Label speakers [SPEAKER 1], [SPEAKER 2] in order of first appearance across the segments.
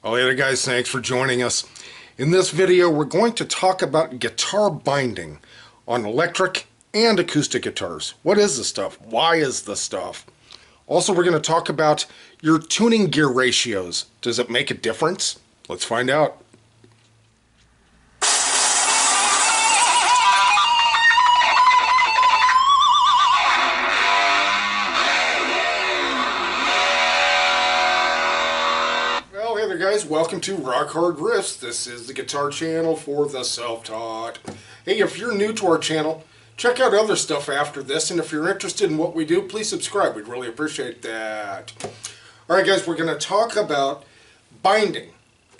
[SPEAKER 1] Well, hey there guys, thanks for joining us. In this video, we're going to talk about guitar binding on electric and acoustic guitars. What is this stuff? Why is this stuff? Also, we're going to talk about your tuning gear ratios. Does it make a difference? Let's find out. Guys, welcome to Rock Hard Riffs. This is the guitar channel for the self-taught. Hey, if you're new to our channel, check out other stuff after this, and if you're interested in what we do, please subscribe. We'd really appreciate that. Alright guys, we're going to talk about binding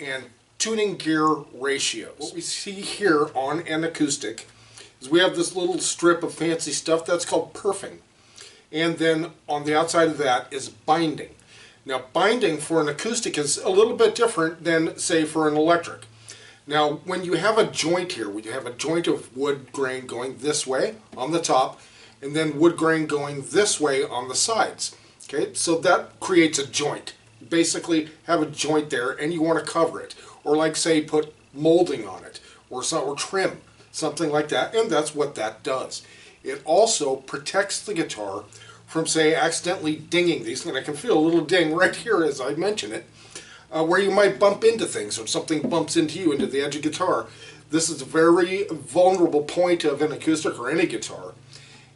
[SPEAKER 1] and tuning gear ratios. What we see here on an acoustic is we have this little strip of fancy stuff that's called purfling, and then on the outside of that is binding. Now, binding for an acoustic is a little bit different than, say, for an electric. Now, when you have a joint here, when you have a joint of wood grain going this way on the top, and then wood grain going this way on the sides, okay, so that creates a joint. You basically have a joint there, and you want to cover it, or like, say, put molding on it, or trim, something like that, and that's what that does. It also protects the guitar from, say, accidentally dinging these, and I can feel a little ding right here as I mention it, where you might bump into things, or something bumps into you, into the edge of the guitar. This is a very vulnerable point of an acoustic or any guitar,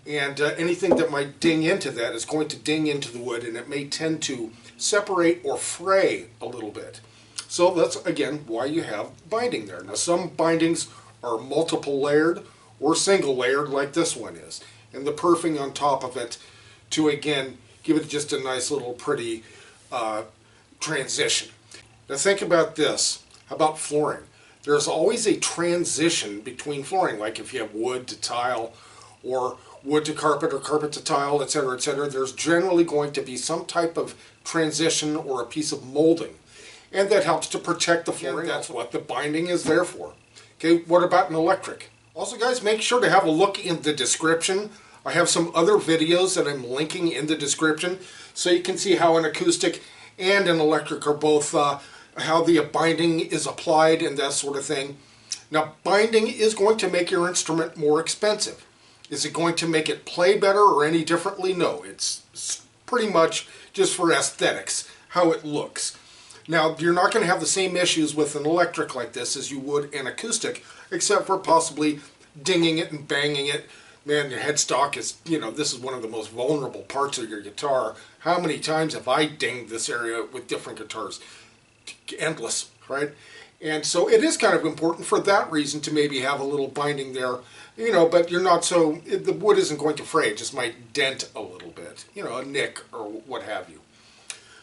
[SPEAKER 1] and anything that might ding into that is going to ding into the wood, and it may tend to separate or fray a little bit. So that's, again, why you have binding there. Now, some bindings are multiple layered or single layered like this one is, and the purfling on top of it to, again, give it just a nice little pretty transition. Now think about this. How about flooring? There's always a transition between flooring, like if you have wood to tile, or wood to carpet, or carpet to tile, etc., etc. There's generally going to be some type of transition or a piece of molding, and that helps to protect the flooring. And that's what the binding is there for. Okay, what about an electric? Also, guys, make sure to have a look in the description. I have some other videos that I'm linking in the description, so you can see how an acoustic and an electric are both, how the binding is applied and that sort of thing. Now, binding is going to make your instrument more expensive. Is it going to make it play better or any differently? No, it's pretty much just for aesthetics, how it looks. Now, you're not going to have the same issues with an electric like this as you would an acoustic, except for possibly dinging it and banging it. Man, your headstock is, this is one of the most vulnerable parts of your guitar. How many times have I dinged this area with different guitars? Endless, right? And so it is kind of important for that reason to maybe have a little binding there, but you're not so, the wood isn't going to fray, it just might dent a little bit, a nick or what have you.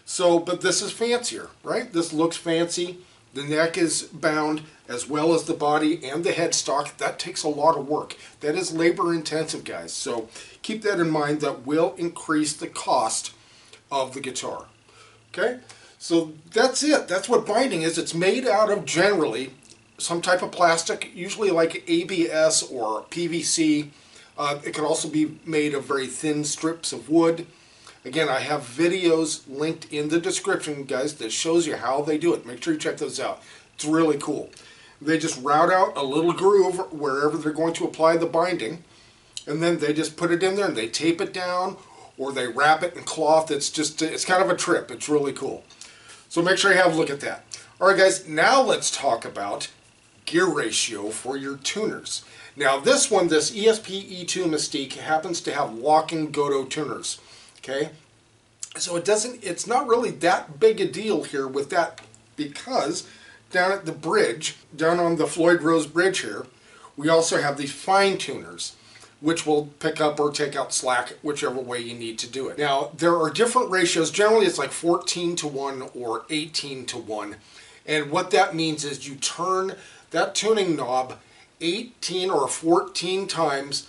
[SPEAKER 1] So, but this is fancier, right? This looks fancy. The neck is bound as well as the body and the headstock. That takes a lot of work. That is labor intensive, guys. So keep that in mind. That will increase the cost of the guitar. Okay? So that's it. That's what binding is. It's made out of generally some type of plastic, usually like ABS or PVC. It can also be made of very thin strips of wood. Again, I have videos linked in the description, guys, that shows you how they do it. Make sure you check those out. It's really cool. They just route out a little groove wherever they're going to apply the binding, and then they just put it in there and they tape it down, or they wrap it in cloth. It's kind of a trip. It's really cool. So make sure you have a look at that. All right, guys, now let's talk about gear ratio for your tuners. Now this one, this ESP E2 Mystique, happens to have walking Goto tuners. Okay, so it's not really that big a deal here with that, because down at the bridge, down on the Floyd Rose bridge here, we also have these fine tuners, which will pick up or take out slack, whichever way you need to do it. Now, there are different ratios. Generally, it's like 14:1 or 18:1, and what that means is you turn that tuning knob 18 or 14 times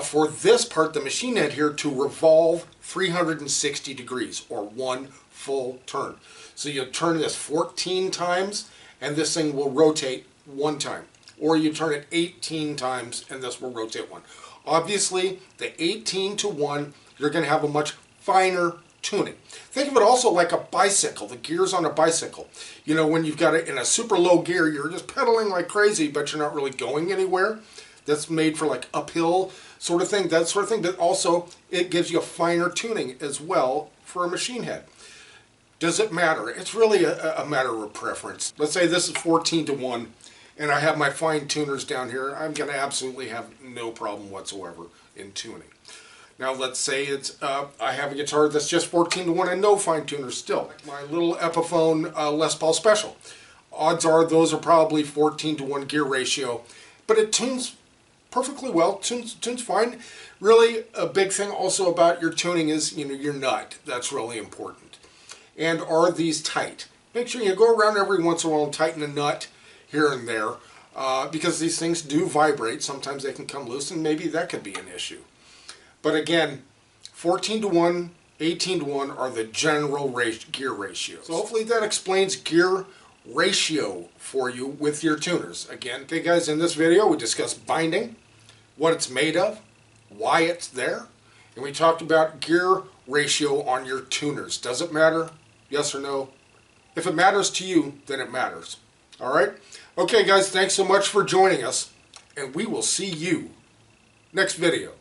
[SPEAKER 1] for this part, the machine head here, to revolve 360 degrees, or one full turn. So you turn this 14 times, and this thing will rotate one time. Or you turn it 18 times, and this will rotate one. Obviously, the 18:1, you're going to have a much finer tuning. Think of it also like a bicycle, the gears on a bicycle. You know, when you've got it in a super low gear, you're just pedaling like crazy, but you're not really going anywhere. That's made for like uphill sort of thing, that sort of thing, but also it gives you a finer tuning as well for a machine head. Does it matter? It's really a matter of preference. Let's say this is 14:1 and I have my fine tuners down here. I'm going to absolutely have no problem whatsoever in tuning. Now let's say it's I have a guitar that's just 14:1 and no fine tuners still. My little Epiphone Les Paul Special. Odds are those are probably 14:1 gear ratio, but it tunes perfectly well, tunes fine. Really, a big thing also about your tuning is, you know, your nut. That's really important. And are these tight? Make sure you go around every once in a while and tighten a nut here and there, because these things do vibrate. Sometimes they can come loose, and maybe that could be an issue. But again, 14:1, 18:1 are the general gear ratios. So hopefully that explains gear ratio for you with your tuners. Again, okay guys, in this video we discussed binding, what it's made of, why it's there, and we talked about gear ratio on your tuners. Does it matter? Yes or no? If it matters to you, then it matters. Alright? Okay guys, thanks so much for joining us, and we will see you next video.